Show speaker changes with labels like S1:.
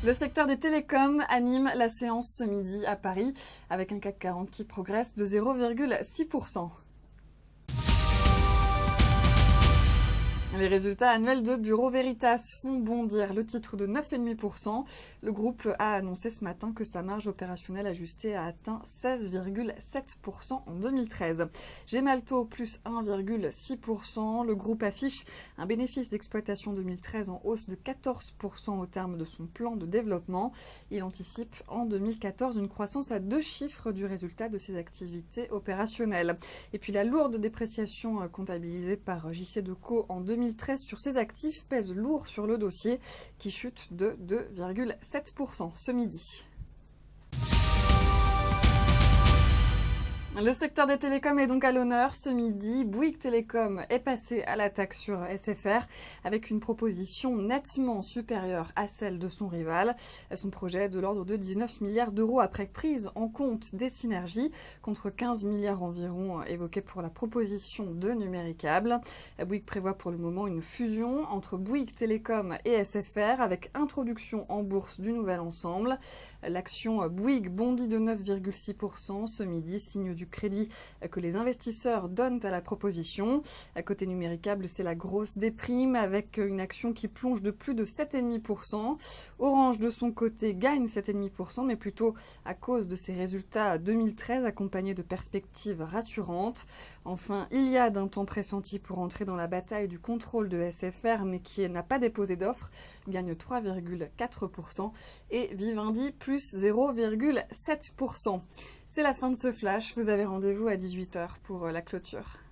S1: Le secteur des télécoms anime la séance ce midi à Paris, avec un CAC 40 qui progresse de 0,6%. Les résultats annuels de Bureau Veritas font bondir le titre de 9,5%. Le groupe a annoncé ce matin que sa marge opérationnelle ajustée a atteint 16,7% en 2013. Gemalto plus 1,6%. Le groupe affiche un bénéfice d'exploitation 2013 en hausse de 14% au terme de son plan de développement. Il anticipe en 2014 une croissance à 2 chiffres du résultat de ses activités opérationnelles. Et puis la lourde dépréciation comptabilisée par JCDecaux en 2013 sur ses actifs pèse lourd sur le dossier qui chute de 2,7% ce midi. Le secteur des télécoms est donc à l'honneur ce midi. Bouygues Telecom est passé à l'attaque sur SFR avec une proposition nettement supérieure à celle de son rival. Son projet est de l'ordre de 19 milliards d'euros après prise en compte des synergies, contre 15 milliards environ évoqués pour la proposition de Numéricable. Bouygues prévoit pour le moment une fusion entre Bouygues Telecom et SFR avec introduction en bourse du nouvel ensemble. L'action Bouygues bondit de 9,6% ce midi, signe du crédit que les investisseurs donnent à la proposition. À côté Numéricable, c'est la grosse déprime avec une action qui plonge de plus de 7,5%. Orange, de son côté, gagne 7,5%, mais plutôt à cause de ses résultats 2013 accompagnés de perspectives rassurantes. Enfin, Iliad, un temps pressenti pour entrer dans la bataille du contrôle de SFR, mais qui n'a pas déposé d'offre, gagne 3,4% et Vivendi plus 0,7%. C'est la fin de ce flash. Vous avez rendez-vous à 18 h pour la clôture.